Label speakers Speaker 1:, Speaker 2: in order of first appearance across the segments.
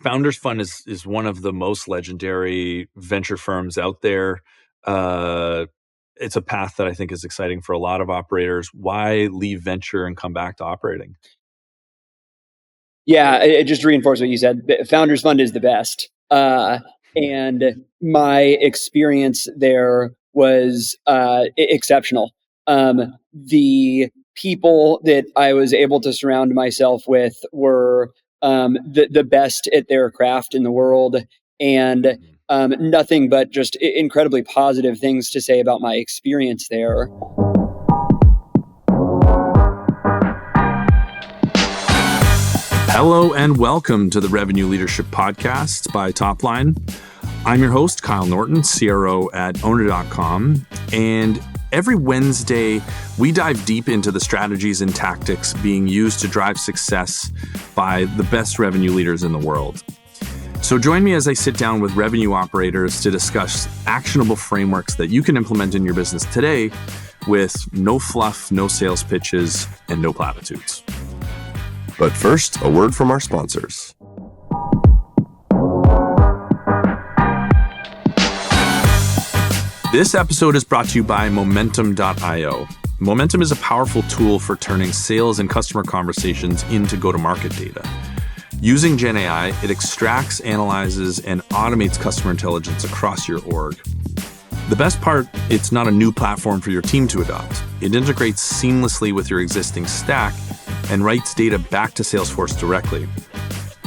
Speaker 1: Founders Fund is one of the most legendary venture firms out there. It's a path that I think is exciting for a lot of operators. Why leave venture and come back to operating?
Speaker 2: Yeah, just to reinforce what you said, the Founders Fund is the best. And my experience there was exceptional. The people that I was able to surround myself with were the best at their craft in the world, and nothing but just incredibly positive things to say about my experience there.
Speaker 1: Hello and welcome to the Revenue Leadership Podcast by Topline. I'm your host, Kyle Norton, CRO at owner.com. And every Wednesday, we dive deep into the strategies and tactics being used to drive success by the best revenue leaders in the world. So join me as I sit down with revenue operators to discuss actionable frameworks that you can implement in your business today with no fluff, no sales pitches, and no platitudes.
Speaker 3: But first, a word from our sponsors.
Speaker 1: This episode is brought to you by Momentum.io. Momentum is a powerful tool for turning sales and customer conversations into go-to-market data. Using GenAI, it extracts, analyzes, and automates customer intelligence across your org. The best part, it's not a new platform for your team to adopt. It integrates seamlessly with your existing stack and writes data back to Salesforce directly.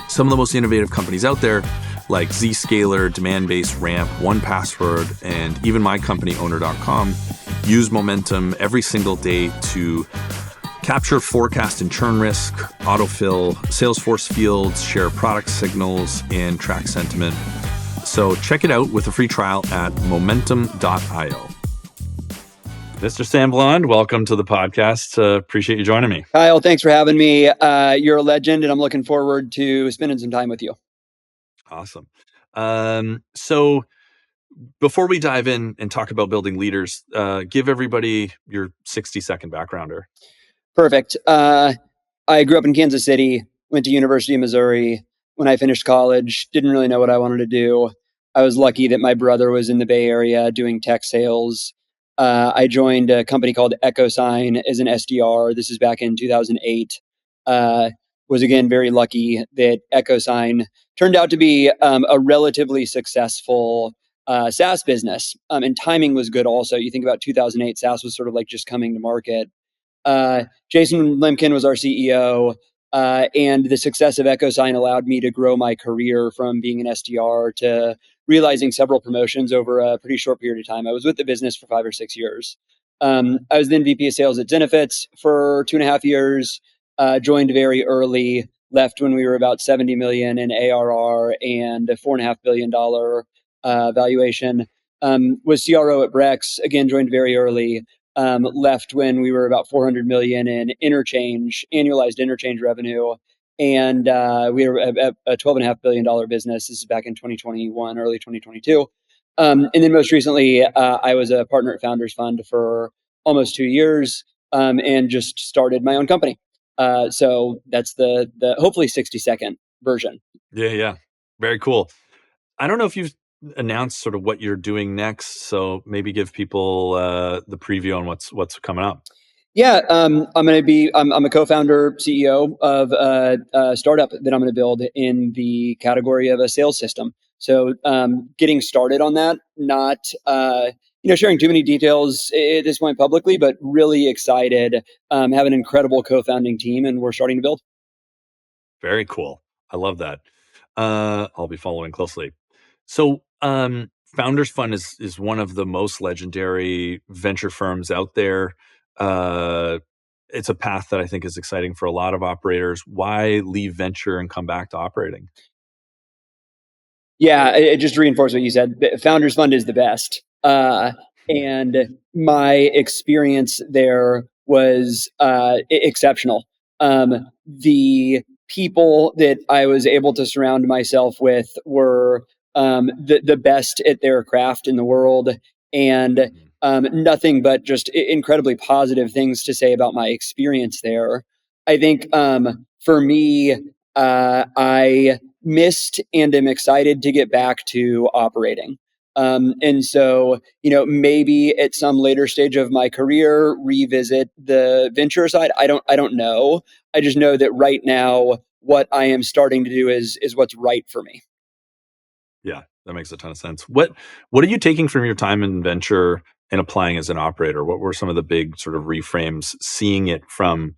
Speaker 1: Some of the most innovative companies out there, like Zscaler, Demandbase, Ramp, 1Password, and even my company, owner.com, use Momentum every single day to capture forecast and churn risk, autofill Salesforce fields, share product signals, and track sentiment. So check it out with a free trial at momentum.io. Mr. Sam Blond, welcome to the podcast. Appreciate you joining me.
Speaker 2: Kyle, thanks for having me. You're a legend, and I'm looking forward to spending some time with you.
Speaker 1: Awesome. So before we dive in and talk about building leaders, give everybody your 60-second backgrounder.
Speaker 2: Perfect. I grew up in Kansas City, went to University of Missouri. When I finished college, didn't really know what I wanted to do. I was lucky that my brother was in the Bay Area doing tech sales. I joined a company called EchoSign as an SDR. This is back in 2008. Was again very lucky that EchoSign turned out to be a relatively successful SaaS business. And timing was good also. You think about 2008, SaaS was sort of like just coming to market. Jason Lemkin was our CEO. And the success of EchoSign allowed me to grow my career from being an SDR to realizing several promotions over a pretty short period of time. I was with the business for 5 or 6 years. I was then VP of sales at Zenefits for 2.5 years, joined very early, left when we were about 70 million in ARR and a $4.5 billion valuation. Was CRO at Brex, again, joined very early. Left when we were about 400 million in annualized interchange revenue. And we were a $12.5 billion business. This is back in 2021, early 2022. And then most recently, I was a partner at Founders Fund for almost 2 years and just started my own company. So that's the hopefully 60-second version.
Speaker 1: Yeah. Very cool. I don't know if you've announced sort of what you're doing next, so maybe give people the preview on what's coming up.
Speaker 2: Yeah, I'm a co-founder, CEO of a startup that I'm going to build in the category of a sales system. So getting started on that, not sharing too many details at this point publicly, but really excited. Have an incredible co-founding team, and we're starting to build.
Speaker 1: Very cool. I love that. I'll be following closely. So Founders Fund is one of the most legendary venture firms out there. It's a path that I think is exciting for a lot of operators. Why leave venture and come back to operating?
Speaker 2: Yeah, just to reinforce what you said, the Founders Fund is the best. And my experience there was exceptional. The people that I was able to surround myself with were the best at their craft in the world, and nothing but just incredibly positive things to say about my experience there. I think for me, I missed and am excited to get back to operating. And so, maybe at some later stage of my career, revisit the venture side. I don't know. I just know that right now, what I am starting to do is what's right for me.
Speaker 1: Yeah, that makes a ton of sense. What are you taking from your time in venture and applying as an operator? What were some of the big sort of reframes, seeing it from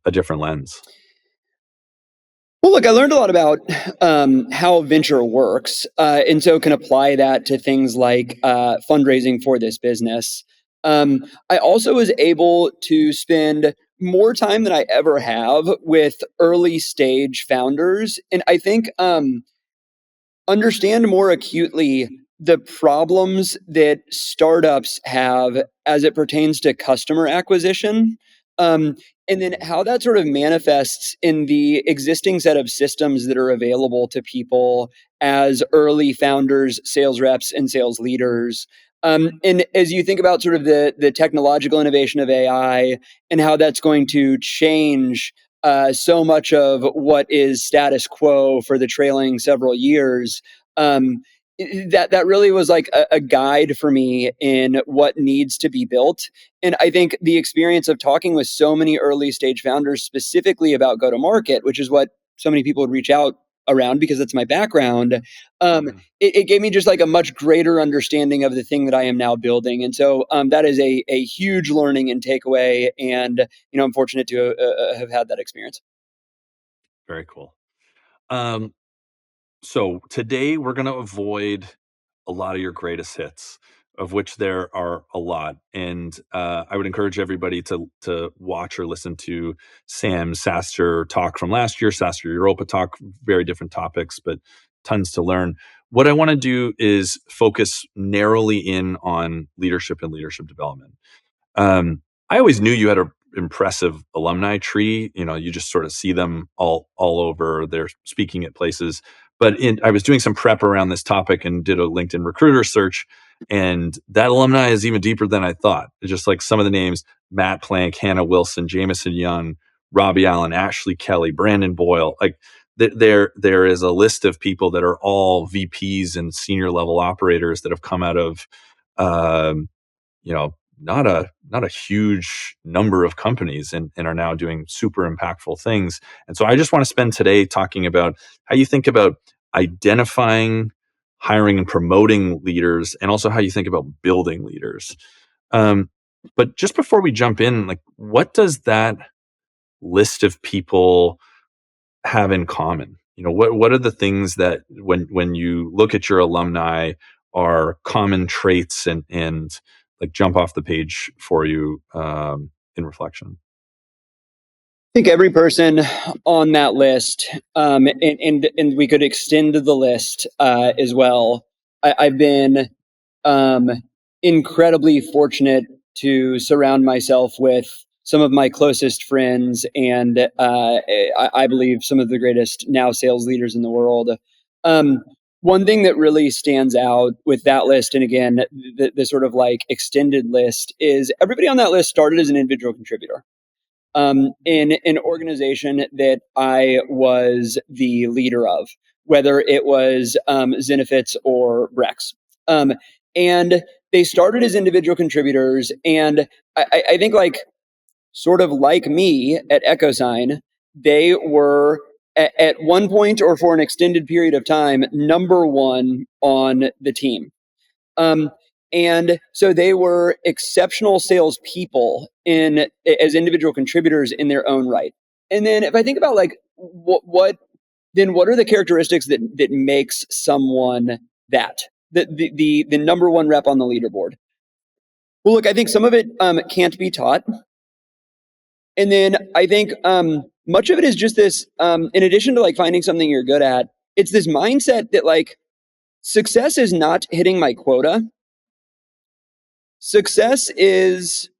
Speaker 1: a different lens?
Speaker 2: Well, look, I learned a lot about how venture works, and so can apply that to things like fundraising for this business. I also was able to spend more time than I ever have with early stage founders, and I think understand more acutely the problems that startups have as it pertains to customer acquisition. Um, and then how that sort of manifests in the existing set of systems that are available to people as early founders, sales reps, and sales leaders. And as you think about sort of the technological innovation of AI and how that's going to change so much of what is status quo for the trailing several years, um, that really was like a guide for me in what needs to be built. And I think the experience of talking with so many early stage founders specifically about go to market, which is what so many people would reach out around because that's my background, it gave me just like a much greater understanding of the thing that I am now building. And so that is a huge learning and takeaway. And, I'm fortunate to have had that experience.
Speaker 1: Very cool. Um, So today we're going to avoid a lot of your greatest hits, of which there are a lot. And I would encourage everybody to watch or listen to Sam Saster talk from last year, Saster Europa talk, very different topics, but tons to learn. What I want to do is focus narrowly in on leadership and leadership development. I always knew you had a impressive alumni tree. You just sort of see them all over. They're speaking at places. But I was doing some prep around this topic and did a LinkedIn recruiter search, and that alumni is even deeper than I thought. It's just like some of the names: Matt Plank, Hannah Wilson, Jameson Young, Robbie Allen, Ashley Kelly, Brandon Boyle. Like there is a list of people that are all VPs and senior level operators that have come out of um, you know not a huge number of companies, and are now doing super impactful things. And so I just want to spend today talking about how you think about identifying, hiring, and promoting leaders, and also how you think about building leaders. But just before we jump in, like, what does that list of people have in common? What are the things that when you look at your alumni are common traits and like jump off the page for you in reflection?
Speaker 2: I think every person on that list, and we could extend the list as well. I've been um, incredibly fortunate to surround myself with some of my closest friends, and I believe some of the greatest now sales leaders in the world. Um, One thing that really stands out with that list, and again, the sort of like extended list, is everybody on that list started as an individual contributor in an organization that I was the leader of, whether it was Zenefits or Brex. And they started as individual contributors. And I think, like, sort of like me at EchoSign, they were at one point or for an extended period of time number one on the team. Um, and so they were exceptional salespeople as individual contributors in their own right. And then if I think about like what are the characteristics that makes someone that the number one rep on the leaderboard? Well, look, I think some of it can't be taught, and then I think much of it is just this. In addition to like finding something you're good at, it's this mindset that like success is not hitting my quota. Success is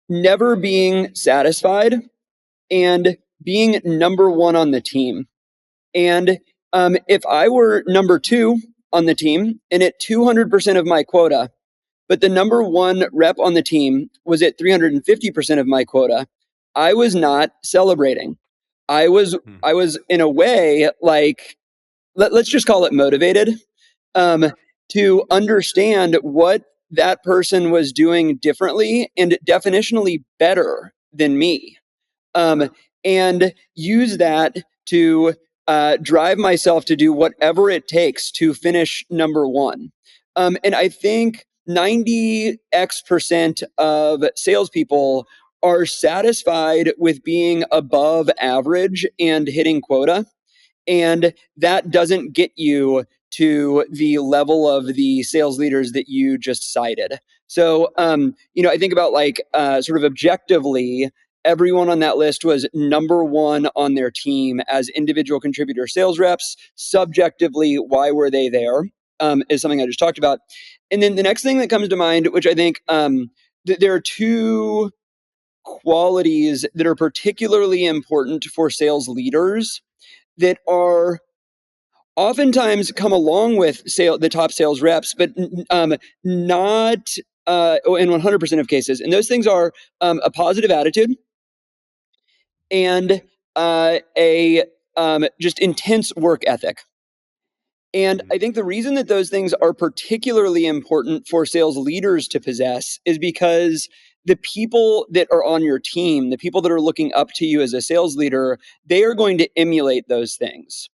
Speaker 2: never being satisfied and being number one on the team. And if I were number two on the team and at 200% of my quota, but the number one rep on the team was at 350% of my quota, I was not celebrating. I was in a way like, let's just call it motivated, to understand what that person was doing differently and definitionally better than me, and use that to drive myself to do whatever it takes to finish number one. And I think 90x% of salespeople are satisfied with being above average and hitting quota. And that doesn't get you to the level of the sales leaders that you just cited. So, I think about like sort of objectively, everyone on that list was number one on their team as individual contributor sales reps. Subjectively, why were they there? Is something I just talked about. And then the next thing that comes to mind, which I think there are two qualities that are particularly important for sales leaders that are oftentimes come along with the top sales reps, but not in 100% of cases. And those things are a positive attitude and a just intense work ethic. And I think the reason that those things are particularly important for sales leaders to possess is because the people that are on your team, the people that are looking up to you as a sales leader, they are going to emulate those things.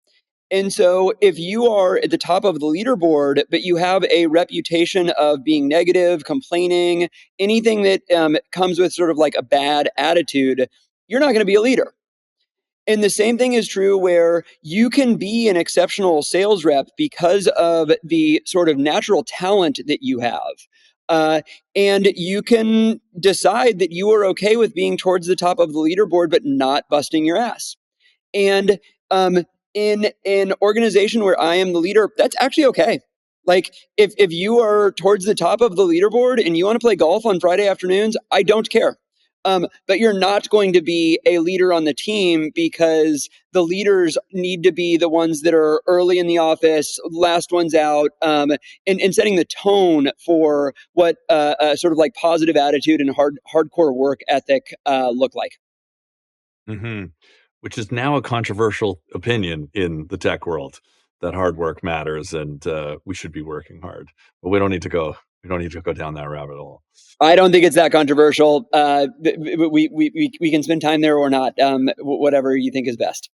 Speaker 2: And so if you are at the top of the leaderboard, but you have a reputation of being negative, complaining, anything that comes with sort of like a bad attitude, you're not going to be a leader. And the same thing is true where you can be an exceptional sales rep because of the sort of natural talent that you have. And you can decide that you are okay with being towards the top of the leaderboard, but not busting your ass. And in an organization where I am the leader, that's actually okay. Like if you are towards the top of the leaderboard and you want to play golf on Friday afternoons, I don't care. But you're not going to be a leader on the team because the leaders need to be the ones that are early in the office, last ones out, and setting the tone for what sort of like positive attitude and hardcore work ethic look like.
Speaker 1: Mm-hmm. Which is now a controversial opinion in the tech world, that hard work matters and we should be working hard. But we don't need to go down that rabbit hole.
Speaker 2: I don't think it's that controversial. We can spend time there or not. Whatever you think is best.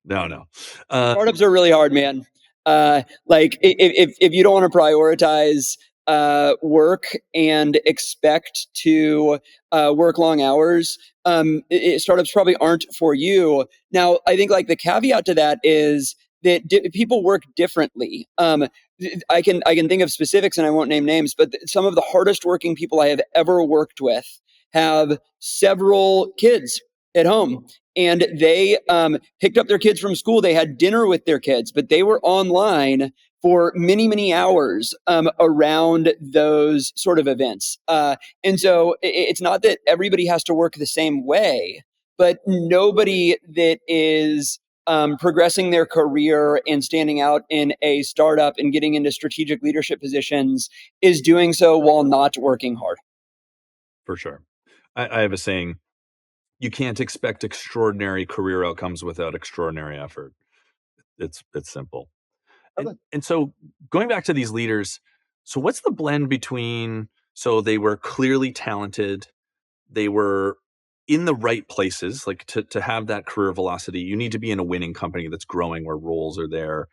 Speaker 1: No.
Speaker 2: Startups are really hard, man. Like if you don't want to prioritize work and expect to work long hours, startups probably aren't for you. Now, I think like the caveat to that is that people work differently. I can think of specifics and I won't name names, but some of the hardest working people I have ever worked with have several kids at home. And they picked up their kids from school. They had dinner with their kids, but they were online for many, many hours around those sort of events. And so it's not that everybody has to work the same way, but nobody that is progressing their career and standing out in a startup and getting into strategic leadership positions is doing so while not working hard.
Speaker 1: For sure. I have a saying, you can't expect extraordinary career outcomes without extraordinary effort. It's simple.
Speaker 2: Okay.
Speaker 1: And so going back to these leaders, so what's the blend between, so they were clearly talented, they were in the right places, like to have that career velocity, you need to be in a winning company that's growing where roles are there.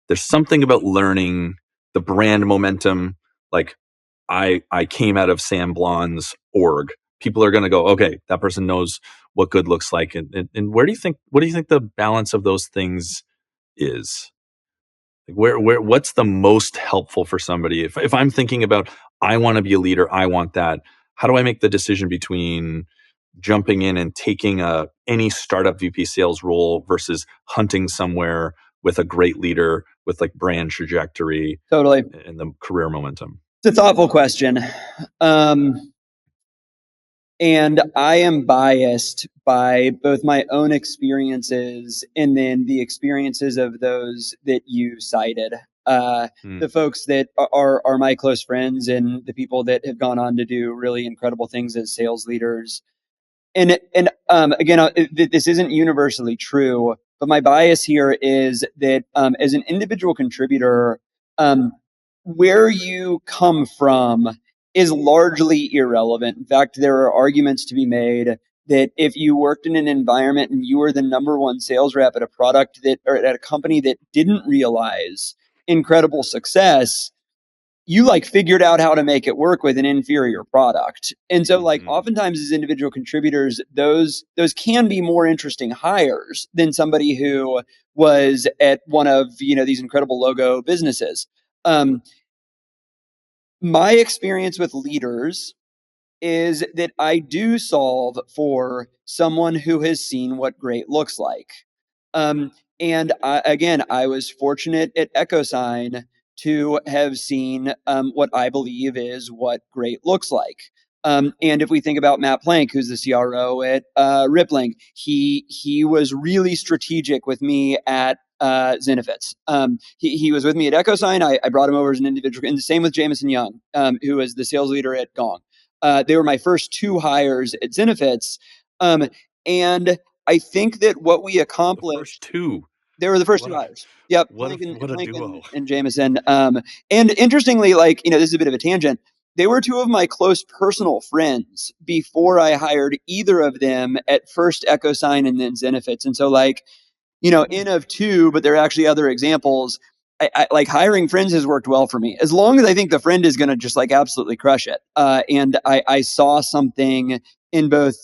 Speaker 1: There's something about learning the brand momentum. Like I came out of Sam Blond's org. People are going to go, okay, that person knows what good looks like. And what do you think the balance of those things is? Like what's the most helpful for somebody? If I'm thinking about, I want to be a leader, I want that. How do I make the decision between jumping in and taking any startup VP sales role versus hunting somewhere with a great leader with like brand trajectory
Speaker 2: Totally.
Speaker 1: and the career momentum?
Speaker 2: It's a thoughtful question. And I am biased by both my own experiences and then the experiences of those that you cited. The folks that are my close friends and the people that have gone on to do really incredible things as sales leaders. And again, this isn't universally true, but my bias here is that as an individual contributor, where you come from is largely irrelevant. In fact, there are arguments to be made that if you worked in an environment and you were the number one sales rep at a product that, or at a company that didn't realize incredible success, you like figured out how to make it work with an inferior product. And so like oftentimes as individual contributors, those can be more interesting hires than somebody who was at one of, these incredible logo businesses. My experience with leaders is that I do solve for someone who has seen what great looks like. And I was fortunate at EchoSign to have seen what I believe is what great looks like. And if we think about Matt Plank, who's the CRO at Rippling, he was really strategic with me at Zenefits. He was with me at EchoSign. I brought him over as an individual, and the same with Jameson Young, who was the sales leader at Gong. They were my first two hires at Zenefits. And I think that what we accomplished.
Speaker 1: The first two.
Speaker 2: They were the first two hires. Yep.
Speaker 1: What a duo.
Speaker 2: And Jameson. And interestingly, this is a bit of a tangent. They were two of my close personal friends before I hired either of them at first EchoSign and then Zenefits. And so N of two, but there are actually other examples. I like hiring friends has worked well for me as long as I think the friend is going to just absolutely crush it. And I saw something in both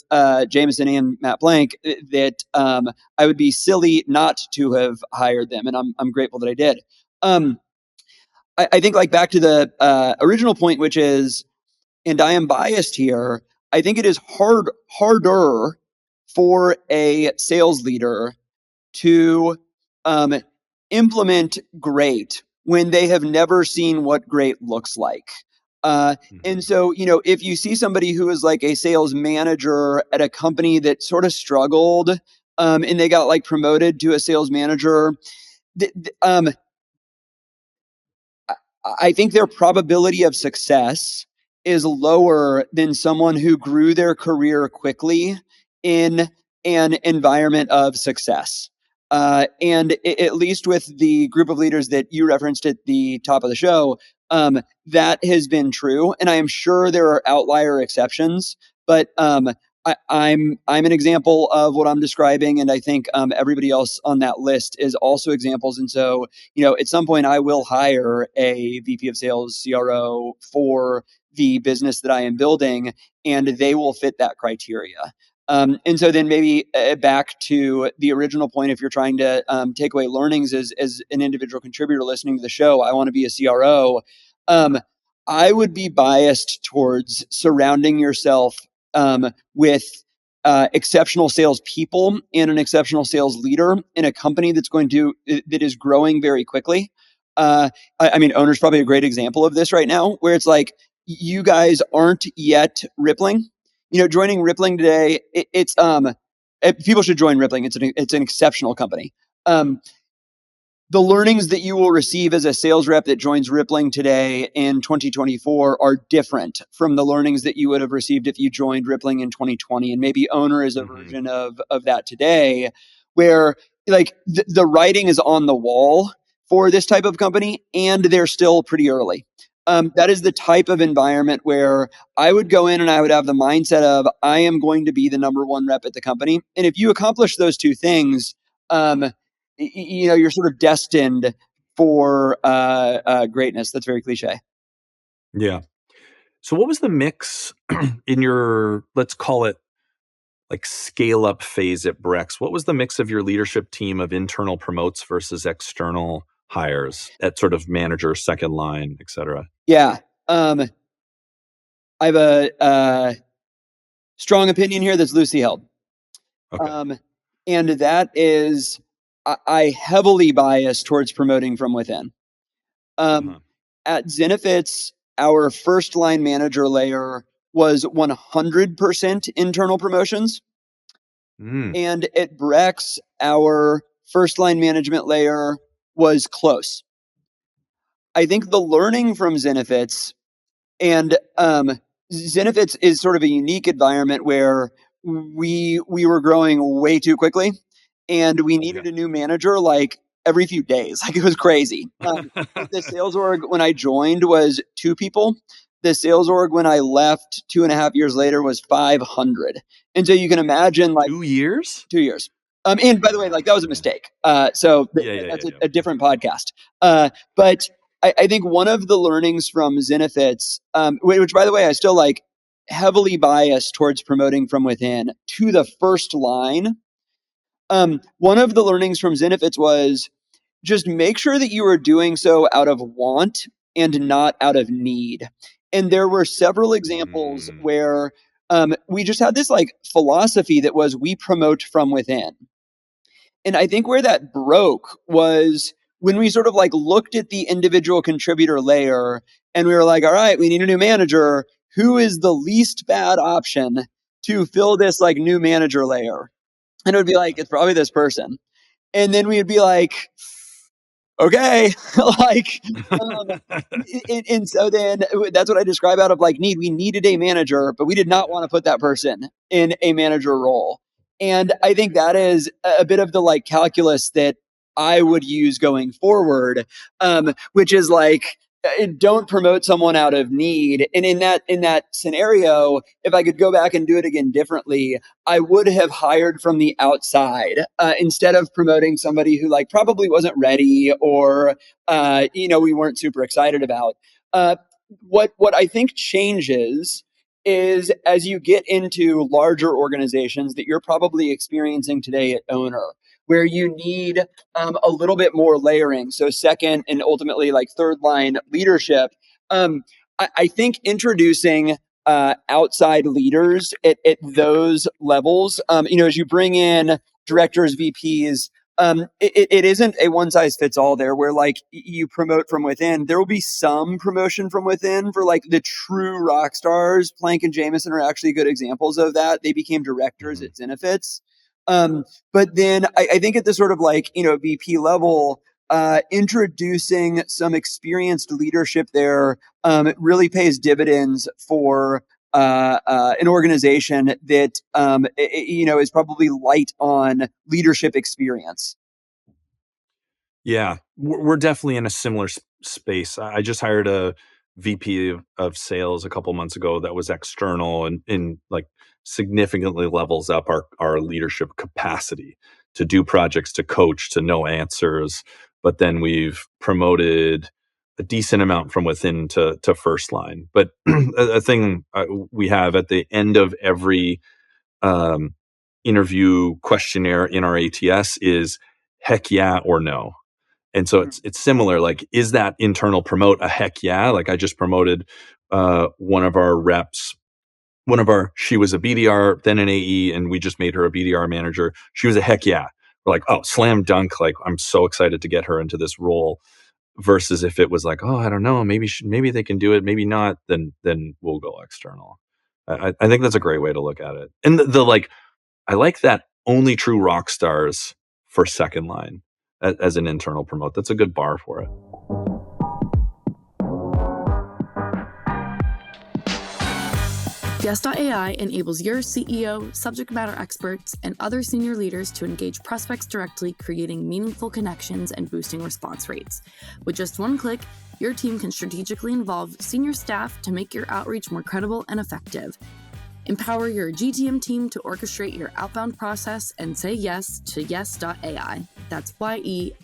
Speaker 2: Jameson and Matt Blank that I would be silly not to have hired them, and I'm grateful that I did. I think back to the original point, which is, and I am biased here, I think it is harder for a sales leader to implement great when they have never seen what great looks like. And so, if you see somebody who is like a sales manager at a company that sort of struggled and they got promoted to a sales manager, I think their probability of success is lower than someone who grew their career quickly in an environment of success. And at least with the group of leaders that you referenced at the top of the show, that has been true. And I am sure there are outlier exceptions, but I'm an example of what I'm describing, and I think everybody else on that list is also examples. And so, at some point, I will hire a VP of Sales CRO for the business that I am building, and they will fit that criteria. And so then maybe back to the original point, if you're trying to take away learnings as an individual contributor listening to the show, I want to be a CRO. I would be biased towards surrounding yourself with exceptional salespeople and an exceptional sales leader in a company that is growing very quickly. Owner's probably a great example of this right now, where it's you guys aren't yet Rippling. Joining Rippling today, it's people should join Rippling. It's an exceptional company. The learnings that you will receive as a sales rep that joins Rippling today in 2024 are different from the learnings that you would have received if you joined Rippling in 2020. And maybe Owner is a version of that today, where the writing is on the wall for this type of company, and they're still pretty early. That is the type of environment where I would go in and I would have the mindset of, I am going to be the number one rep at the company. And if you accomplish those two things, you're sort of destined for greatness. That's very cliche.
Speaker 1: Yeah. So what was the mix in your, let's call it scale up phase at Brex? What was the mix of your leadership team of internal promotes versus external hires at sort of manager, second line, et cetera?
Speaker 2: Yeah. I have a strong opinion here that's loosely held.
Speaker 1: Okay.
Speaker 2: And that is, I heavily bias towards promoting from within. At Zenefits, our first line manager layer was 100% internal promotions. And at Brex, our first line management layer was close. I think the learning from Zenefits, and Zenefits is sort of a unique environment where we were growing way too quickly, and we
Speaker 1: Yeah.
Speaker 2: needed a new manager like every few days. Like it was crazy. The sales org when I joined was 2 people. The sales org when I left 2.5 years later was 500. And so you can imagine like
Speaker 1: 2 years?
Speaker 2: 2 years. And by the way, like that was a
Speaker 1: Yeah.
Speaker 2: mistake. That's
Speaker 1: Yeah.
Speaker 2: a different podcast. But I think one of the learnings from Zenefits, which by the way, I still like heavily biased towards promoting from within to the first line. One of the learnings from Zenefits was just make sure that you are doing so out of want and not out of need. And there were several examples
Speaker 1: Mm.
Speaker 2: where we just had this like philosophy that was we promote from within. And I think where that broke was when we sort of like looked at the individual contributor layer and we were like, all right, we need a new manager. Who is the least bad option to fill this like new manager layer? And it would be like, it's probably this person. And then we would be like, okay, like, and so then that's what I describe out of like need. We needed a manager, but we did not want to put that person in a manager role. And I think that is a bit of the like calculus that I would use going forward, which is like don't promote someone out of need. And in that scenario, if I could go back and do it again differently, I would have hired from the outside instead of promoting somebody who like probably wasn't ready or we weren't super excited about. What I think changes is as you get into larger organizations that you're probably experiencing today at Owner, where you need a little bit more layering. So second and ultimately like third line leadership. I think introducing outside leaders at those levels, as you bring in directors, VPs, it isn't a one size fits all there where like you promote from within. There will be some promotion from within for like the true rock stars. Plank and Jameson are actually good examples of that. They became directors at Zenefits. But then I think at the sort of like, VP level, introducing some experienced leadership there it really pays dividends for an organization that is probably light on leadership experience.
Speaker 1: Yeah, we're definitely in a similar space. I just hired a VP of sales a couple months ago that was external and like significantly levels up our leadership capacity to do projects, to coach, to know answers. But then we've promoted a decent amount from within to first line. But a thing we have at the end of every um, interview questionnaire in our ATS is heck yeah or no. And so it's similar. Like, is that internal promote a heck yeah? Like I just promoted one of our reps. She was a BDR, then an AE, and we just made her a BDR manager. She was a heck yeah. We're like, oh, slam dunk. Like, I'm so excited to get her into this role. Versus if it was like, oh, I don't know, maybe they can do it, maybe not. Then we'll go external. I think that's a great way to look at it. And the like, I like that only true rock stars for second line as an internal promote. That's a good bar for it.
Speaker 4: Yes.ai enables your CEO, subject matter experts, and other senior leaders to engage prospects directly, creating meaningful connections and boosting response rates. With just one click, your team can strategically involve senior staff to make your outreach more credible and effective. Empower your GTM team to orchestrate your outbound process and say yes to yes.ai. That's YESS.ai.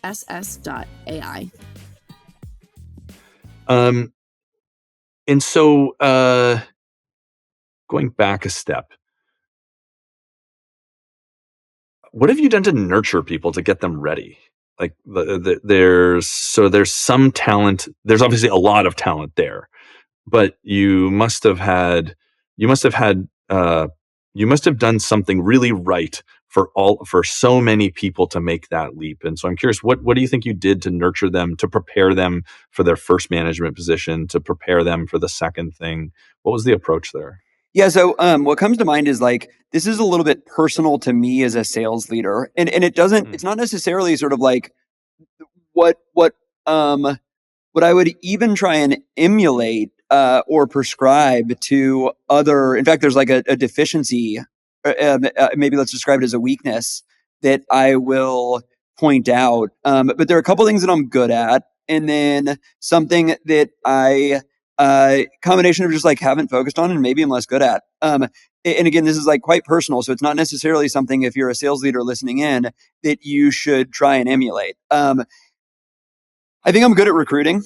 Speaker 1: And so going back a step, what have you done to nurture people to get them ready? Like there's some talent. There's obviously a lot of talent there, but you must have done something really right for so many people to make that leap. And so I'm curious, what do you think you did to nurture them, to prepare them for their first management position, to prepare them for the second thing? What was the approach there?
Speaker 2: Yeah, so what comes to mind is like this is a little bit personal to me as a sales leader, and it's not necessarily sort of like what what I would even try and emulate or prescribe to other. In fact, there's like a deficiency maybe let's describe it as a weakness that I will point out. But there are a couple things that I'm good at, and then something that I combination of just like haven't focused on and maybe I'm less good at. And again, this is like quite personal, so it's not necessarily something if you're a sales leader listening in that you should try and emulate. I think I'm good at recruiting.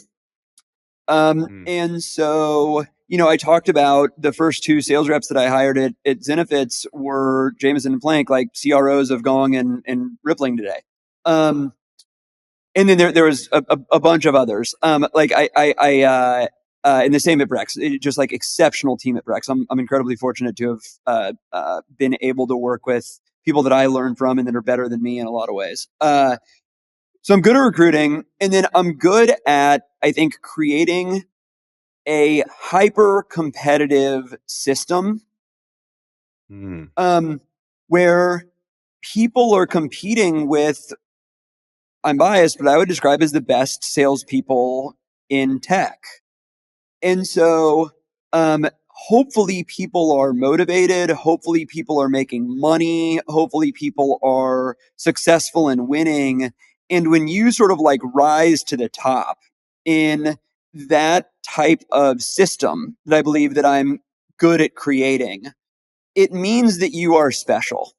Speaker 2: And so, I talked about the first two sales reps that I hired at Zenefits were Jameson and Plank, like CROs of Gong and Rippling today. And then there was a bunch of others. Like I and the same at Brex, just like exceptional team at Brex. I'm incredibly fortunate to have been able to work with people that I learn from and that are better than me in a lot of ways. So I'm good at recruiting, and then I'm good at, I think, creating a hyper competitive system where people are competing with, I'm biased, but I would describe as the best salespeople in tech. And so hopefully people are motivated. Hopefully people are making money. Hopefully people are successful and winning. And when you sort of like rise to the top in that type of system that I believe that I'm good at creating, it means that you are special.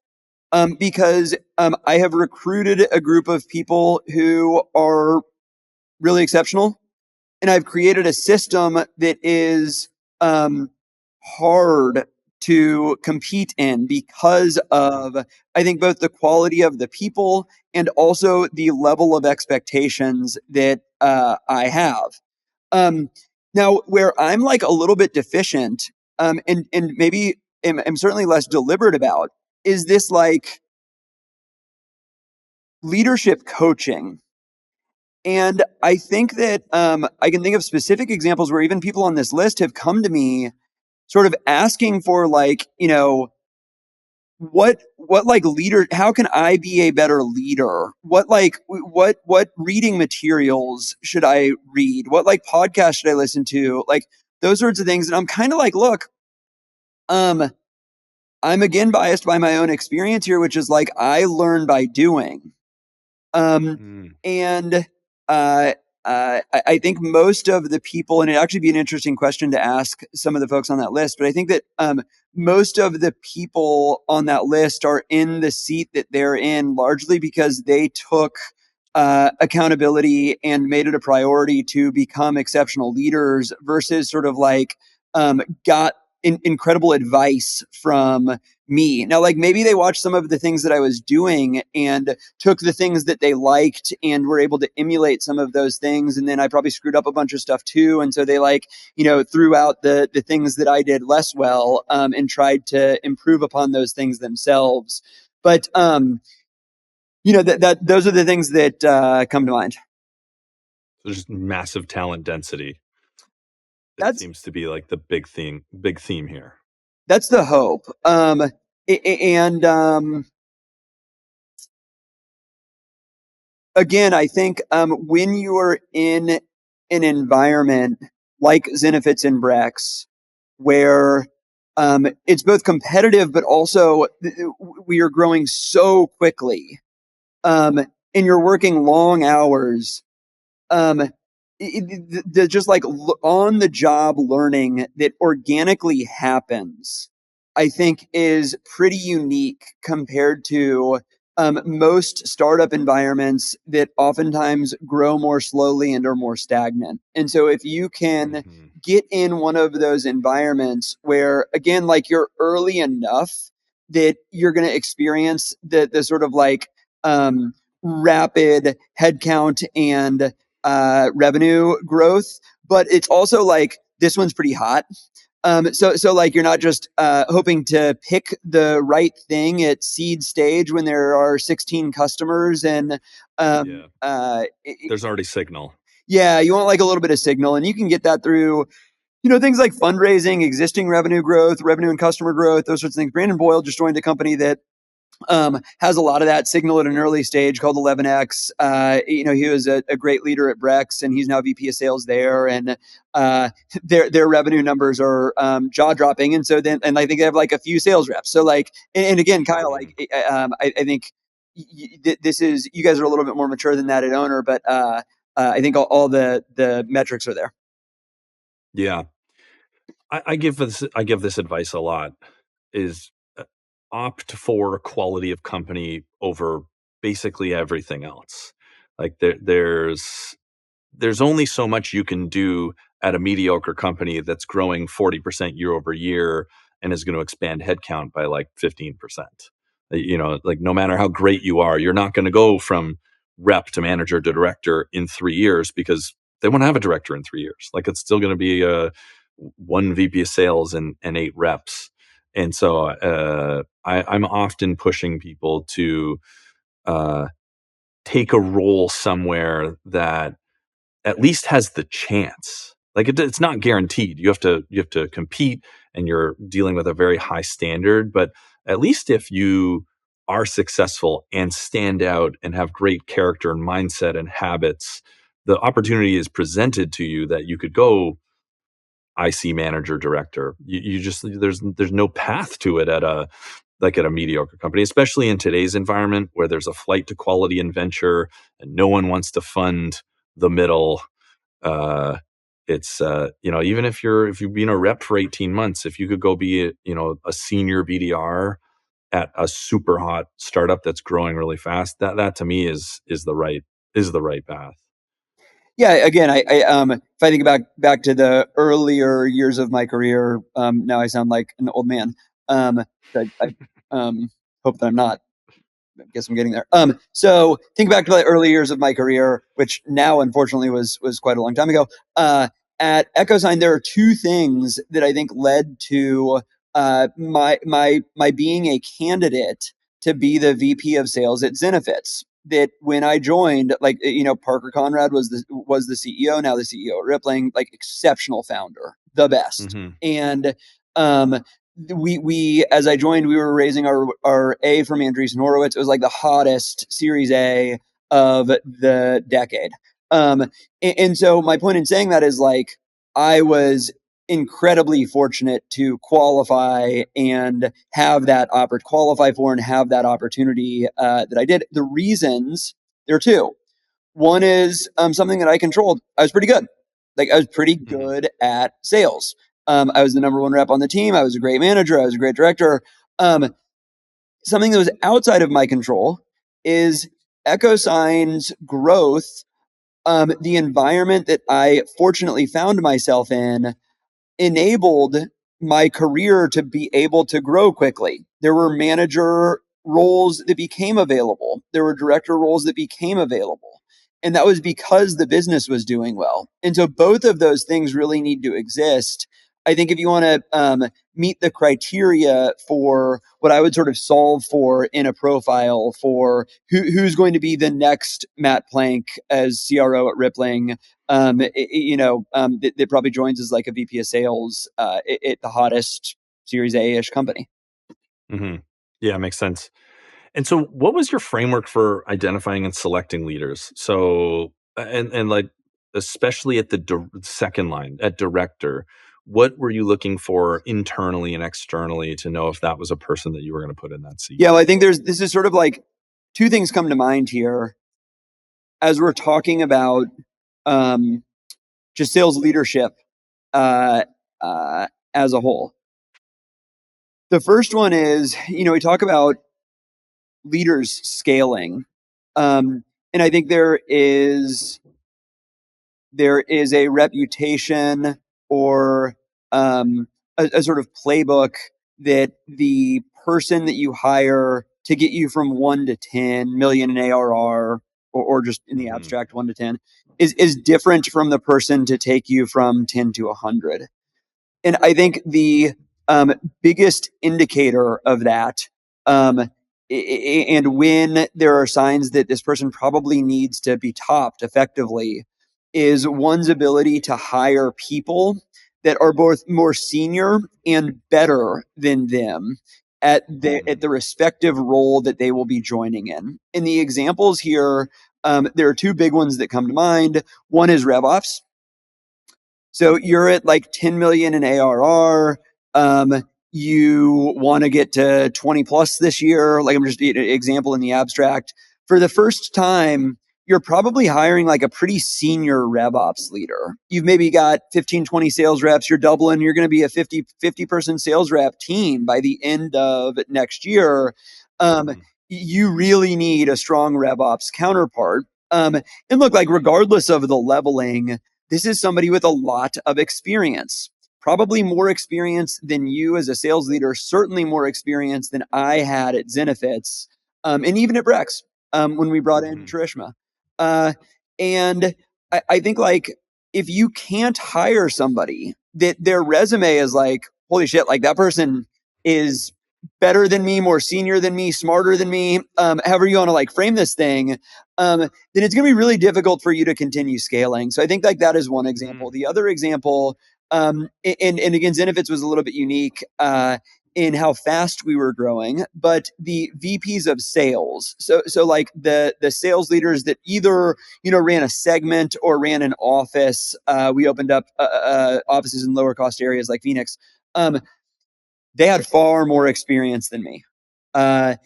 Speaker 2: Because I have recruited a group of people who are really exceptional, and I've created a system that is hard to compete in because of, I think, both the quality of the people and also the level of expectations that I have. Now, where I'm like a little bit deficient, and maybe am certainly less deliberate about, is this like leadership coaching. And I think that I can think of specific examples where even people on this list have come to me sort of asking for like, what like leader, how can I be a better leader? What reading materials should I read? What like podcast should I listen to? Like those sorts of things. And I'm kind of like, look, I'm again biased by my own experience here, which is like I learn by doing. And I think most of the people, and it'd actually be an interesting question to ask some of the folks on that list, but I think that most of the people on that list are in the seat that they're in largely because they took accountability and made it a priority to become exceptional leaders versus sort of like got incredible advice from me. Now, like maybe they watched some of the things that I was doing and took the things that they liked and were able to emulate some of those things. And then I probably screwed up a bunch of stuff too. And so they like, threw out the things that I did less well and tried to improve upon those things themselves. But, that those are the things that come to mind.
Speaker 1: There's massive talent density. That seems to be like the big theme here.
Speaker 2: That's the hope. Again, I think when you are in an environment like Zenefits and Brex, where it's both competitive, but also we are growing so quickly, and you're working long hours, just like on the job learning that organically happens, I think is pretty unique compared to most startup environments that oftentimes grow more slowly and are more stagnant. And so if you can get in one of those environments where, again, like you're early enough that you're going to experience the sort of like rapid headcount and revenue growth, but it's also like this one's pretty hot. So like you're not just hoping to pick the right thing at seed stage when there are 16 customers and
Speaker 1: there's already signal.
Speaker 2: Yeah, you want like a little bit of signal, and you can get that through things like fundraising, existing revenue growth, revenue and customer growth, those sorts of things. Brandon Boyle just joined a company that Has a lot of that signal at an early stage called 11X. He was a great leader at Brex, and he's now VP of sales there. And their revenue numbers are jaw dropping. And I think they have like a few sales reps. So and again, Kyle, I think this is, you guys are a little bit more mature than that at Owner, but I think all the metrics are there.
Speaker 1: Yeah. I give this advice a lot, is opt for quality of company over basically everything else. Like there's only so much you can do at a mediocre company that's growing 40% year over year and is going to expand headcount by like 15%. Like no matter how great you are, you're not going to go from rep to manager to director in 3 years, because they won't have a director in 3 years. Like it's still going to be one VP of sales and 8 reps. And so I'm often pushing people to take a role somewhere that at least has the chance. Like it's not guaranteed. You have to compete, and you're dealing with a very high standard. But at least if you are successful and stand out and have great character and mindset and habits, the opportunity is presented to you that you could go IC manager, director. You just, there's no path to it at a mediocre company, especially in today's environment where there's a flight to quality and venture, and no one wants to fund the middle. It's even if you've been a rep for 18 months, if you could go be a senior BDR at a super hot startup that's growing really fast, that to me is the right path.
Speaker 2: Yeah, again, if I think back to the earlier years of my career, now I sound like an old man. I hope that I'm not. I guess I'm getting there. So think back to the early years of my career, which now unfortunately was quite a long time ago. At EchoSign, there are two things that I think led to my being a candidate to be the VP of sales at Zenefits. That when I joined, Parker Conrad was the CEO, now the CEO at Rippling, like exceptional founder, the best.
Speaker 1: Mm-hmm.
Speaker 2: And we as I joined, we were raising our A from Andreessen Horowitz. It was like the hottest Series A of the decade. And so my point in saying that is like, I was incredibly fortunate to qualify and have that qualify for and have that opportunity that I did. The reasons, there are two. One is something that I controlled. I was pretty good. I was pretty good at sales. I was the number one rep on the team. I was a great manager. I was a great director. Something that was outside of my control is EchoSign's growth. The environment that I fortunately found myself in enabled my career to be able to grow quickly. There were manager roles that became available. There were director roles that became available. And that was because the business was doing well. And so both of those things really need to exist. I think if you want to meet the criteria for what I would sort of solve for in a profile for who's going to be the next Matt Plank as CRO at Rippling, that probably joins as like a VP of sales at the hottest Series A-ish company.
Speaker 1: Mm-hmm. Yeah, makes sense. And so what was your framework for identifying and selecting leaders? So, and like, especially at the second line, at director, what were you looking for internally and externally to know if that was a person that you were going to put in that seat?
Speaker 2: Yeah, well, I think this is sort of like two things come to mind here as we're talking about just sales leadership as a whole. The first one is, we talk about leaders scaling. And I think there is a reputation or a sort of playbook that the person that you hire to get you from 1 to 10 million in ARR, or just in the abstract 1 to 10, is different from the person to take you from 10 to 100. And I think the biggest indicator of that, and when there are signs that this person probably needs to be topped effectively, is one's ability to hire people that are both more senior and better than them at the respective role that they will be joining in. In the examples here, there are two big ones that come to mind. One is RevOps. So you're at like 10 million in ARR. You want to get to 20 plus this year. Like I'm just an example in the abstract. For the first time, you're probably hiring like a pretty senior RevOps leader. You've maybe got 15, 20 sales reps. You're doubling. You're going to be a 50 person sales rep team by the end of next year. You really need a strong RevOps counterpart. And look, like regardless of the leveling, this is somebody with a lot of experience, probably more experience than you as a sales leader, certainly more experience than I had at Zenefits, and even at Brex when we brought in Trishma. And I think like if you can't hire somebody that their resume is like, holy shit, like that person is better than me, more senior than me, smarter than me, however you want to like frame this thing, then it's going to be really difficult for you to continue scaling. So I think like that is one example. The other example, and again, Zenefits was a little bit unique in how fast we were growing, but the VPs of sales, so like the sales leaders that either ran a segment or ran an office. We opened up offices in lower cost areas like Phoenix. They had far more experience than me. And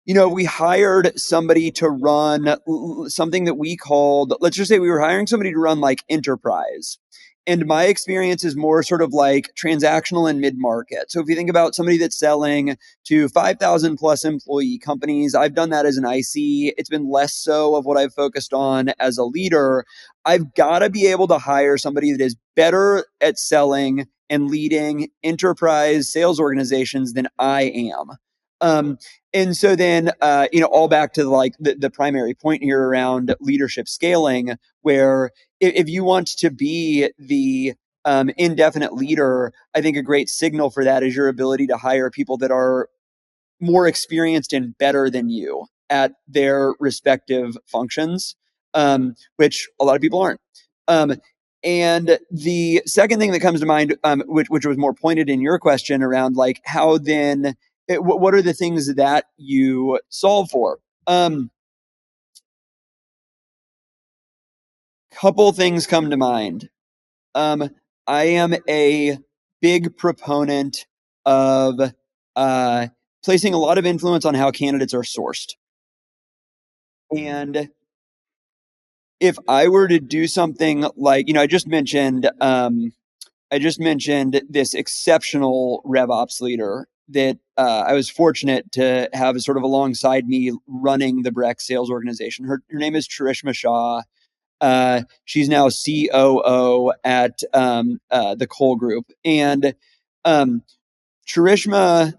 Speaker 2: we hired somebody to run something that we called, let's just say we were hiring somebody to run like enterprise. And my experience is more sort of like transactional and mid-market. So if you think about somebody that's selling to 5,000 plus employee companies, I've done that as an IC. It's been less so of what I've focused on as a leader. I've got to be able to hire somebody that is better at selling and leading enterprise sales organizations than I am. And so then, all back to like the primary point here around leadership scaling, where if you want to be the indefinite leader, I think a great signal for that is your ability to hire people that are more experienced and better than you at their respective functions, which a lot of people aren't. And the second thing that comes to mind, which was more pointed in your question around like how then, what are the things that you solve for? Couple things come to mind. I am a big proponent of placing a lot of influence on how candidates are sourced. And if I were to do something like, I just mentioned this exceptional RevOps leader that I was fortunate to have sort of alongside me running the Brex sales organization. Her name is Trishma Shah. She's now COO at the Cole Group. And Trishma,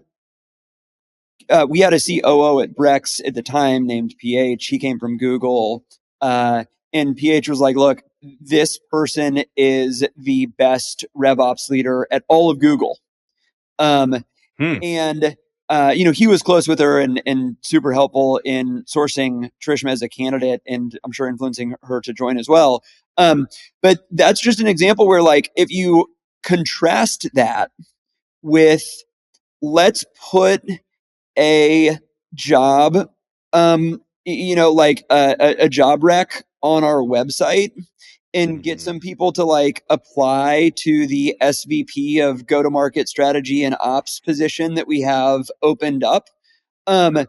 Speaker 2: we had a COO at Brex at the time named PH. He came from Google. And PH was like, look, this person is the best RevOps leader at all of Google. And, he was close with her and super helpful in sourcing Trishma as a candidate, and I'm sure influencing her to join as well. But that's just an example where, like, if you contrast that with, let's put a job, like a job rec on our website and get some people to like apply to the SVP of go-to-market strategy and ops position that we have opened up. And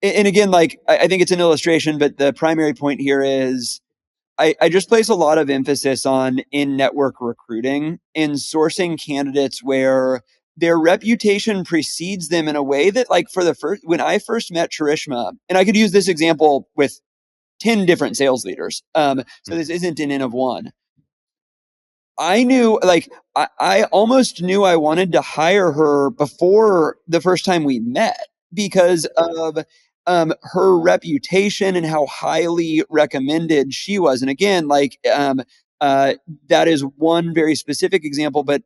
Speaker 2: again, like I think it's an illustration, but the primary point here is I just place a lot of emphasis on in-network recruiting and sourcing candidates where their reputation precedes them in a way that, like, when I first met Charishma, and I could use this example with 10 different sales leaders. So this isn't an N of one. I knew, like, I almost knew I wanted to hire her before the first time we met because of her reputation and how highly recommended she was. And again, like, that is one very specific example, but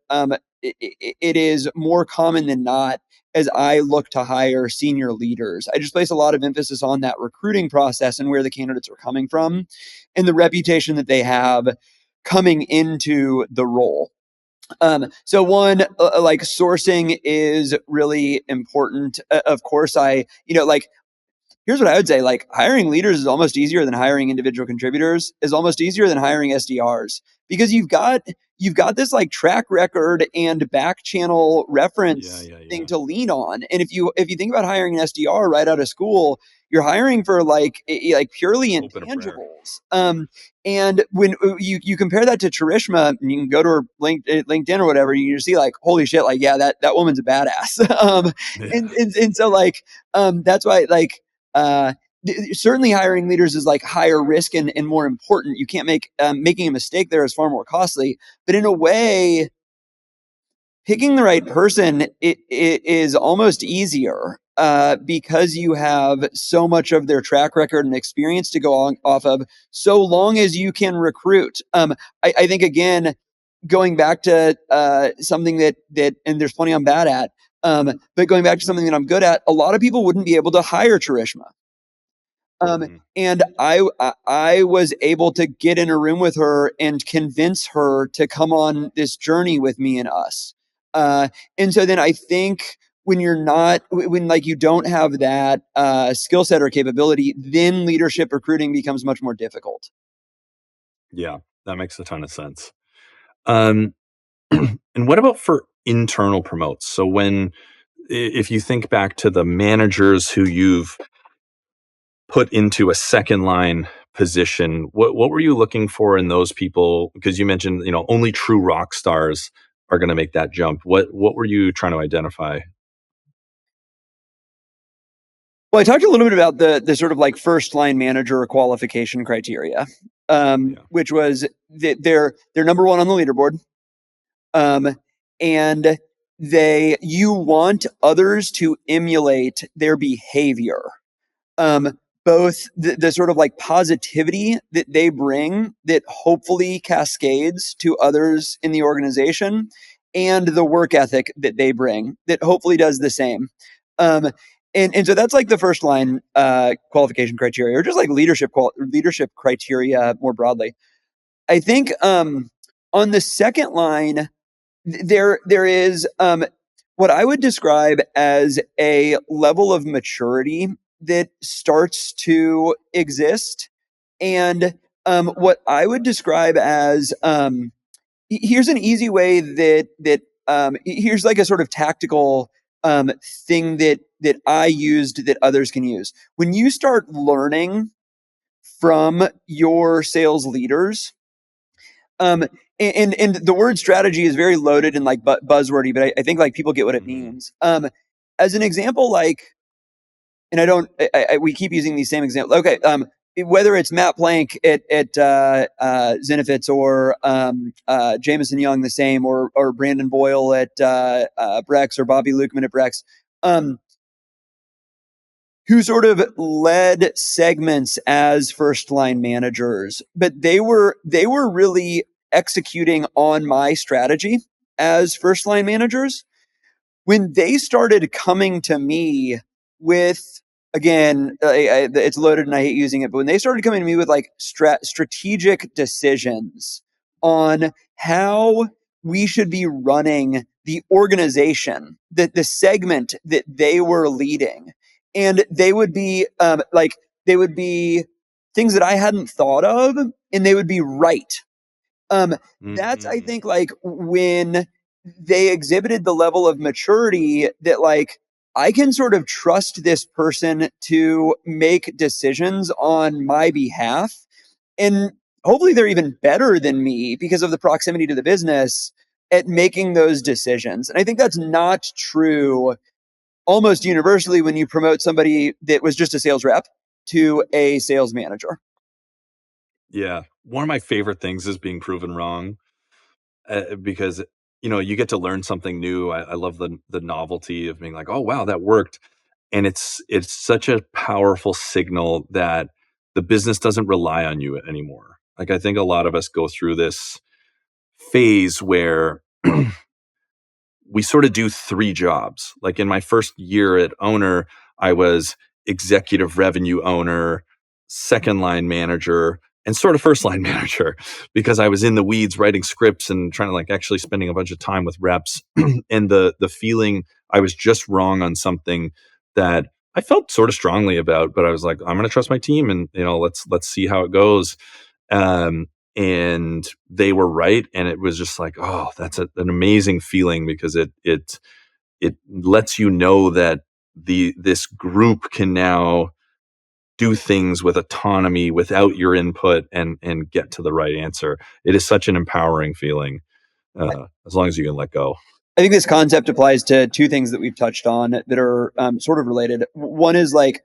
Speaker 2: it is more common than not as I look to hire senior leaders. I just place a lot of emphasis on that recruiting process and where the candidates are coming from and the reputation that they have coming into the role. So one, like sourcing is really important. Of course, here's what I would say, like hiring leaders is almost easier than hiring individual contributors, is almost easier than hiring SDRs, because you've got this like track record and back channel
Speaker 1: Yeah,
Speaker 2: reference
Speaker 1: yeah,
Speaker 2: thing
Speaker 1: yeah.
Speaker 2: to lean on. And if you think about hiring an SDR right out of school, you're hiring for like purely
Speaker 1: Hope and a prayer.
Speaker 2: intangibles. And when you compare that to Charishma, and you can go to her LinkedIn or whatever, you see like, holy shit, like, yeah, that woman's a badass.
Speaker 1: Yeah.
Speaker 2: And so like, that's why like, uh, certainly hiring leaders is like higher risk and more important. You can't making a mistake there is far more costly. But in a way, picking the right person it is almost easier because you have so much of their track record and experience to go on, off of, so long as you can recruit. I think again, going back to something that and there's plenty I'm bad at. But going back to something that I'm good at, a lot of people wouldn't be able to hire Charishma. And I was able to get in a room with her and convince her to come on this journey with me and us. And so then I think when like you don't have that skill set or capability, then leadership recruiting becomes much more difficult.
Speaker 1: Yeah, that makes a ton of sense. Um, and what about for internal promotes? So if you think back to the managers who you've put into a second line position, what were you looking for in those people? Because you mentioned, only true rock stars are going to make that jump. What were you trying to identify?
Speaker 2: Well, I talked a little bit about the sort of like first line manager qualification criteria,
Speaker 1: Yeah.
Speaker 2: which was that they're number one on the leaderboard. And you want others to emulate their behavior. Both the sort of like positivity that they bring that hopefully cascades to others in the organization, and the work ethic that they bring that hopefully does the same. And so that's like the first line qualification criteria, or just like leadership criteria more broadly. I think on the second line, there is what I would describe as a level of maturity that starts to exist, and what I would describe as here's an easy way here's like a sort of tactical thing that I used that others can use. When you start learning from your sales leaders, um, and the word strategy is very loaded and like buzzwordy, but I think like people get what it
Speaker 1: Mhm.
Speaker 2: means. As an example, like, and we keep using these same examples. Okay. Whether it's Matt Plank at Zenefits, or Jameson Young the same, or Brandon Boyle at Brex, or Bobby Lukeman at Brex, who sort of led segments as first line managers, but they were really executing on my strategy as first line managers. When they started coming to me with, again, it's loaded and I hate using it, but when they started coming to me with like strategic decisions on how we should be running the organization, the segment that they were leading, and they would be they would be things that I hadn't thought of, and they would be right. That's, I
Speaker 1: Mhm.
Speaker 2: think, like when they exhibited the level of maturity that like I can sort of trust this person to make decisions on my behalf. And hopefully they're even better than me because of the proximity to the business at making those decisions. And I think that's not true almost universally when you promote somebody that was just a sales rep to a sales manager.
Speaker 1: Yeah. One of my favorite things is being proven wrong, because you get to learn something new. I love the novelty of being like, oh wow, that worked. And it's such a powerful signal that the business doesn't rely on you anymore. Like, I think a lot of us go through this phase where we sort of do three jobs. Like in my first year at Owner, I was executive revenue owner, second line manager, and sort of first line manager because I was in the weeds writing scripts and trying to like actually spending a bunch of time with reps. And the feeling I was just wrong on something that I felt sort of strongly about, but I was like, I'm going to trust my team, and let's see how it goes. And they were right, and it was just like, oh, that's an amazing feeling, because it lets you know that this group can now do things with autonomy without your input and get to the right answer. It is such an empowering feeling, as long as you can let go.
Speaker 2: I think this concept applies to two things that we've touched on that are sort of related. One is like,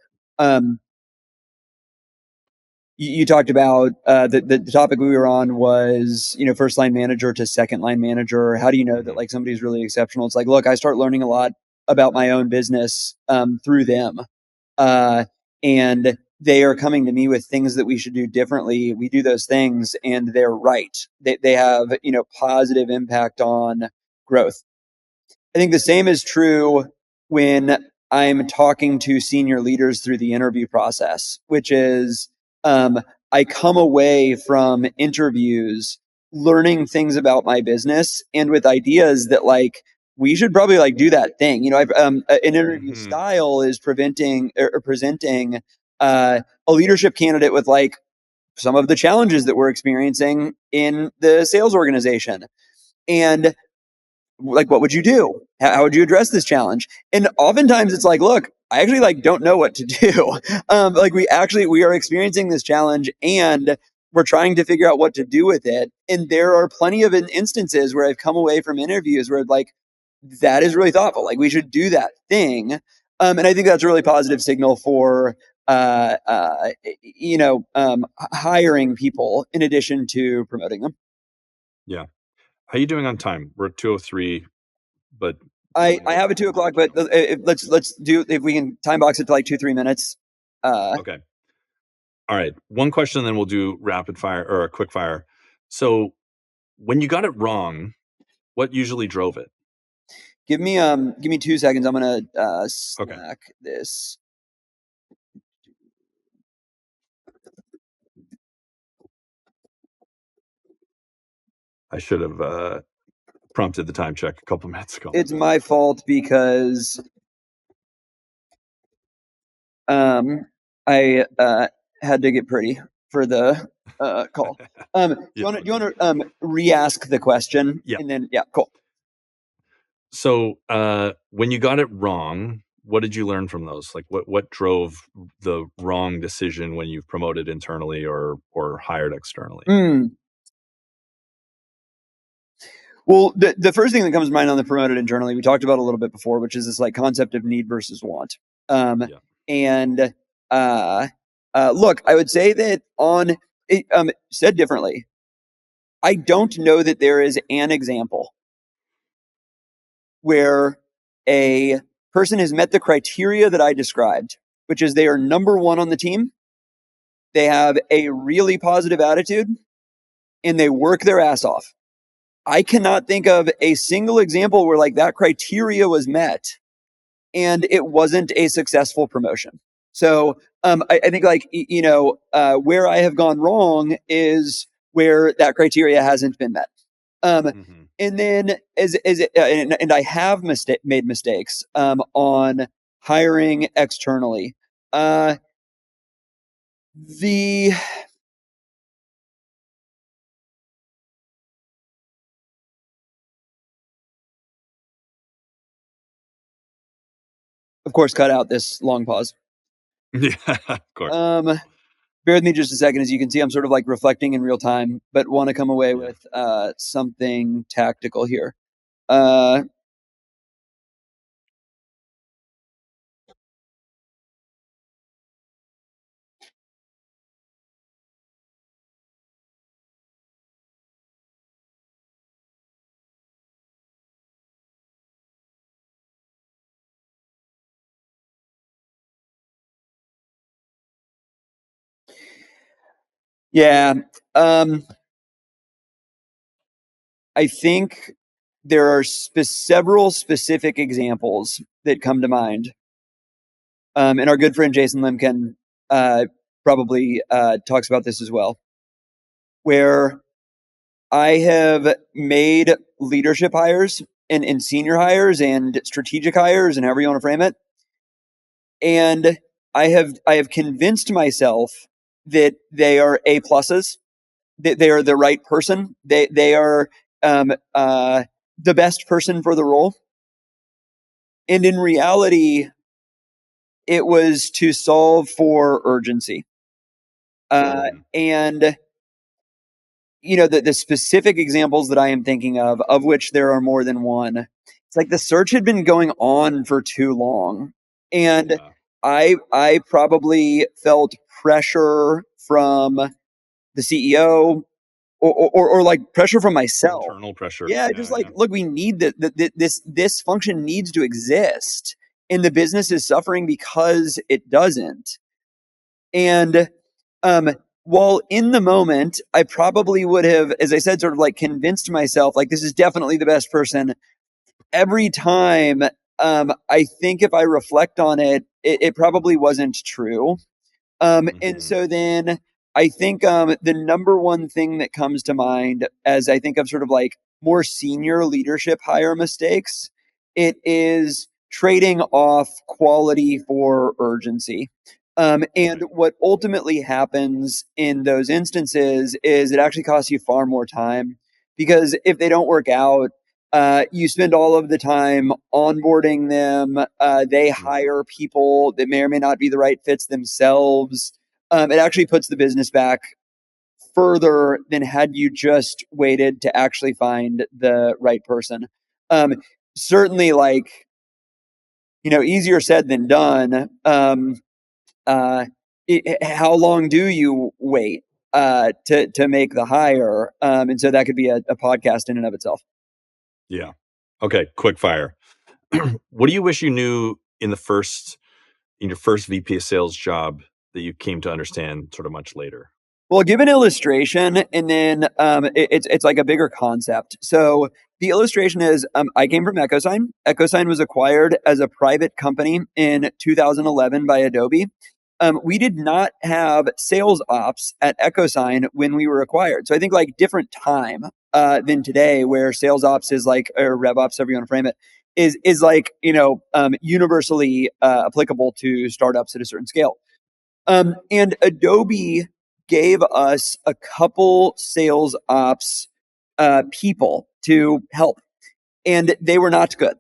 Speaker 2: you talked about the topic we were on was, first line manager to second line manager. How do you know that like somebody's really exceptional? It's like, look, I start learning a lot about my own business through them. And they are coming to me with things that we should do differently. We do those things and they're right. They have, positive impact on growth. I think the same is true when I'm talking to senior leaders through the interview process, which is I come away from interviews learning things about my business and with ideas that like we should probably like do that thing. An interview style is presenting a leadership candidate with like some of the challenges that we're experiencing in the sales organization. And like, what would you do? How would you address this challenge? And oftentimes it's like, look, I actually like don't know what to do. We are experiencing this challenge and we're trying to figure out what to do with it. And there are plenty of instances where I've come away from interviews where like, that is really thoughtful. Like we should do that thing. And I think that's a really positive signal for, hiring people in addition to promoting them.
Speaker 1: Yeah. How are you doing on time? We're at 2:03, but
Speaker 2: I have a 2:00, but let's do, if we can time box it to like 2-3 minutes.
Speaker 1: Okay. All right. One question, then we'll do rapid fire or a quick fire. So when you got it wrong, what usually drove it?
Speaker 2: Give me 2 seconds. I'm gonna Slack this.
Speaker 1: I should have prompted the time check a couple minutes ago.
Speaker 2: It's my fault because I had to get pretty for the call. Do you want to re-ask the question?
Speaker 1: Yeah.
Speaker 2: And then cool.
Speaker 1: So when you got it wrong, what did you learn from those? Like what drove the wrong decision when you've promoted internally or hired externally?
Speaker 2: Well, the first thing that comes to mind on the promoted internally, we talked about a little bit before, which is this like concept of need versus want. And look, I would say that on it, said differently, I don't know that there is an example where a person has met the criteria that I described, which is they are number one on the team, they have a really positive attitude, and they work their ass off. I cannot think of a single example where like that criteria was met and it wasn't a successful promotion. So I think like, where I have gone wrong is where that criteria hasn't been met. And then and I have made mistakes on hiring externally. Of course, cut out this long pause.
Speaker 1: Yeah, of course.
Speaker 2: Bear with me just a second. As you can see, I'm sort of like reflecting in real time, but want to come away with something tactical here. Yeah. I think there are several specific examples that come to mind. And our good friend Jason Limkin probably talks about this as well. where I have made leadership hires and senior hires and strategic hires and however you want to frame it. And I have convinced myself that they are A pluses, that they are the right person. They are the best person for the role. And in reality, it was to solve for urgency. And the specific examples that I am thinking of which there are more than one, it's like the search had been going on for too long. And I probably felt pressure from the CEO or like pressure from myself.
Speaker 1: Internal pressure.
Speaker 2: Yeah, just like, look, we need this function needs to exist, and the business is suffering because it doesn't. And while in the moment, I probably would have, as I said, sort of like convinced myself, like this is definitely the best person. Every time, I think if I reflect on it, it probably wasn't true. And so then I think the number one thing that comes to mind as I think of sort of like more senior leadership hire mistakes, it is trading off quality for urgency. And what ultimately happens in those instances is it actually costs you far more time, because if they don't work out, you spend all of the time onboarding them. They hire people that may or may not be the right fits themselves. It actually puts the business back further than had you just waited to actually find the right person. Certainly, like, easier said than done. How long do you wait to make the hire? And so that could be a podcast in and of itself.
Speaker 1: Yeah. Okay. Quick fire. What do you wish you knew in your first VP of sales job that you came to understand sort of much later?
Speaker 2: Well, I'll give an illustration, and then it's like a bigger concept. So the illustration is I came from EchoSign. EchoSign was acquired as a private company in 2011 by Adobe. We did not have sales ops at EchoSign when we were acquired. So I think like different time than today, where sales ops is like, or rev ops, however you want to frame it, is like, universally applicable to startups at a certain scale. And Adobe gave us a couple sales ops people to help, and they were not good.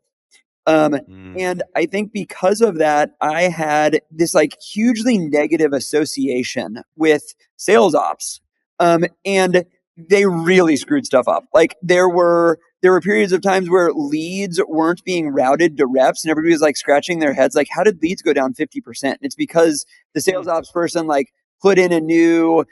Speaker 2: And I think because of that, I had this like hugely negative association with sales ops. And they really screwed stuff up. Like there were periods of times where leads weren't being routed to reps, and everybody was like scratching their heads, like, how did leads go down 50%? It's because the sales ops person like put in a new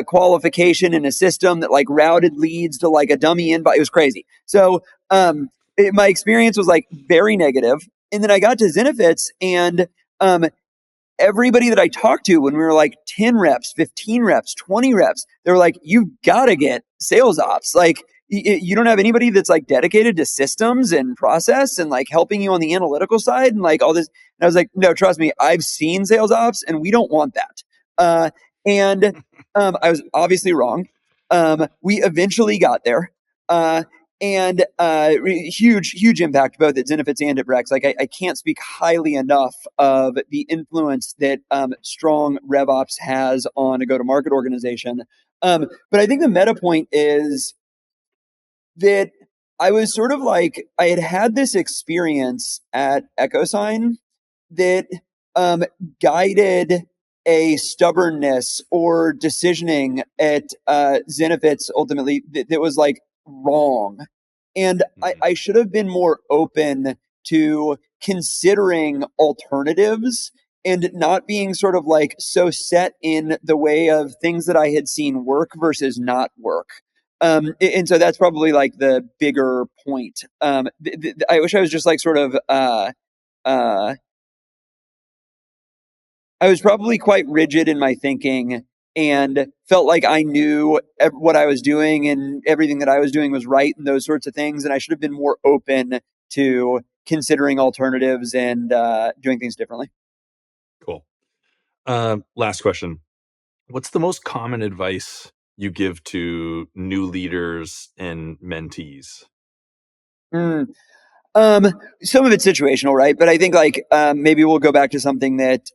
Speaker 2: qualification in a system that like routed leads to like a dummy invite. It was crazy. So my experience was like very negative. And then I got to Zenefits, and everybody that I talked to when we were like 10 reps, 15 reps, 20 reps, they were like, you got to get sales ops. Like, you don't have anybody that's like dedicated to systems and process and like helping you on the analytical side and like all this. And I was like, no, trust me, I've seen sales ops and we don't want that. And I was obviously wrong. We eventually got there. And huge impact both at Zenefits and at Brex. Like I can't speak highly enough of the influence that strong RevOps has on a go-to-market organization. But I think the meta point is that I was sort of like, I had this experience at EchoSign that guided a stubbornness or decisioning at Zenefits ultimately that was like wrong. And I should have been more open to considering alternatives and not being sort of like so set in the way of things that I had seen work versus not work. And so that's probably like the bigger point. I wish I was just like sort of I was probably quite rigid in my thinking and felt like I knew what I was doing and everything that I was doing was right and those sorts of things. And I should have been more open to considering alternatives and doing things differently.
Speaker 1: Cool. Last question. What's the most common advice you give to new leaders and mentees?
Speaker 2: Some of it's situational, right? But I think maybe we'll go back to something that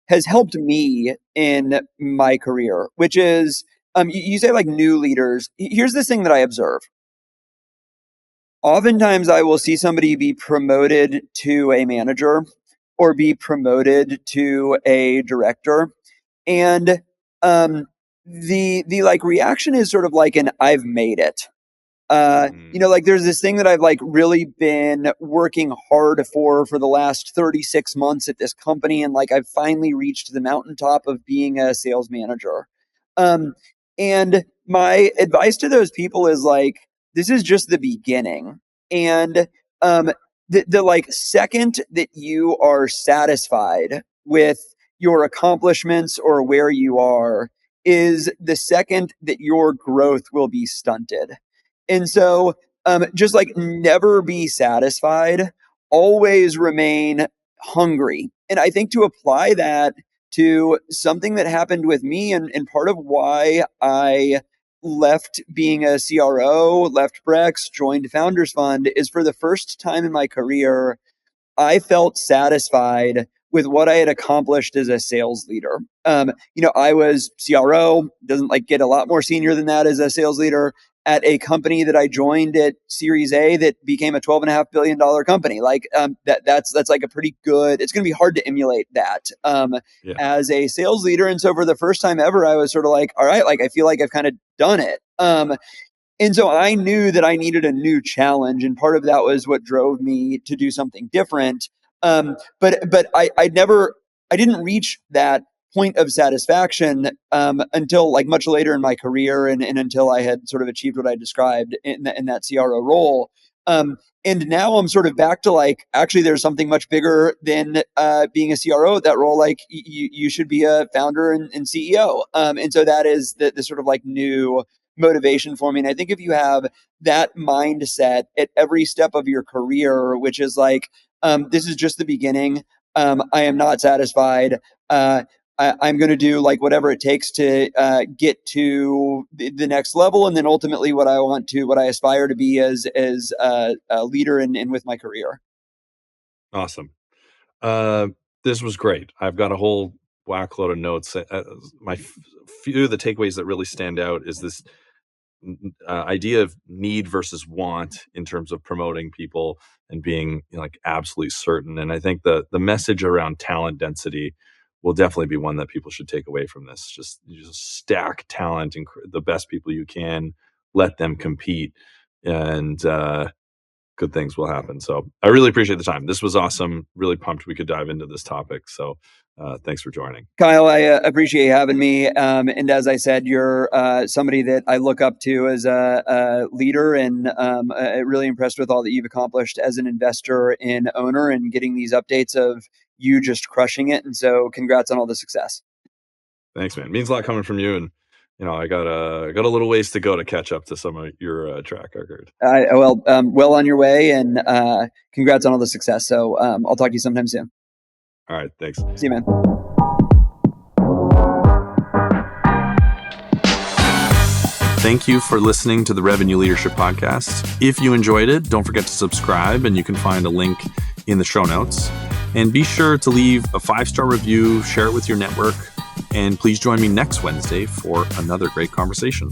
Speaker 2: has helped me in my career, which is you say like new leaders. Here's this thing that I observe. Oftentimes, I will see somebody be promoted to a manager or be promoted to a director, and the like reaction is sort of like an "I've made it." Like there's this thing that I've like really been working hard for the last 36 months at this company. And like, I've finally reached the mountaintop of being a sales manager. And my advice to those people is like, this is just the beginning. And, the like second that you are satisfied with your accomplishments or where you are is the second that your growth will be stunted. And so, just like never be satisfied, always remain hungry. And I think to apply that to something that happened with me, and part of why I left being a CRO, left Brex, joined Founders Fund, is for the first time in my career, I felt satisfied with what I had accomplished as a sales leader. I was CRO, doesn't like get a lot more senior than that as a sales leader at a company that I joined at Series A that became a $12.5 billion company. That's like a pretty good, it's going to be hard to emulate that as a sales leader. And so for the first time ever, I was sort of like, all right, like I feel like I've kind of done it. And so I knew that I needed a new challenge, and part of that was what drove me to do something different. But I didn't reach that point of satisfaction until like much later in my career, and until I had sort of achieved what I described in that CRO role. And now I'm sort of back to like, actually, there's something much bigger than being a CRO at that role. Like you should be a founder and CEO. And so that is the sort of like new motivation for me. And I think if you have that mindset at every step of your career, which is like, this is just the beginning. I am not satisfied. I'm going to do like whatever it takes to get to the next level, and then ultimately what I aspire to be as a leader and with my career.
Speaker 1: Awesome. This was great. I've got a whole whackload of notes. Few of the takeaways that really stand out is this idea of need versus want in terms of promoting people and being like absolutely certain. And I think the message around talent density will definitely be one that people should take away from this. Just stack talent and the best people you can, let them compete, and good things will happen. So I really appreciate the time. This was awesome. Really pumped we could dive into this topic. So thanks for joining.
Speaker 2: Kyle, I appreciate you having me. And as I said, you're somebody that I look up to as a leader, and really impressed with all that you've accomplished as an investor and owner, and getting these updates of you just crushing it. And so congrats on all the success.
Speaker 1: Thanks, man. It means a lot coming from you. And I got a little ways to go to catch up to some of your track record.
Speaker 2: Well on your way, and congrats on all the success. So I'll talk to you sometime soon.
Speaker 1: All right. Thanks.
Speaker 2: See you, man.
Speaker 1: Thank you for listening to the Revenue Leadership Podcast. If you enjoyed it, don't forget to subscribe, and you can find a link in the show notes. And be sure to leave a 5-star review, share it with your network, and please join me next Wednesday for another great conversation.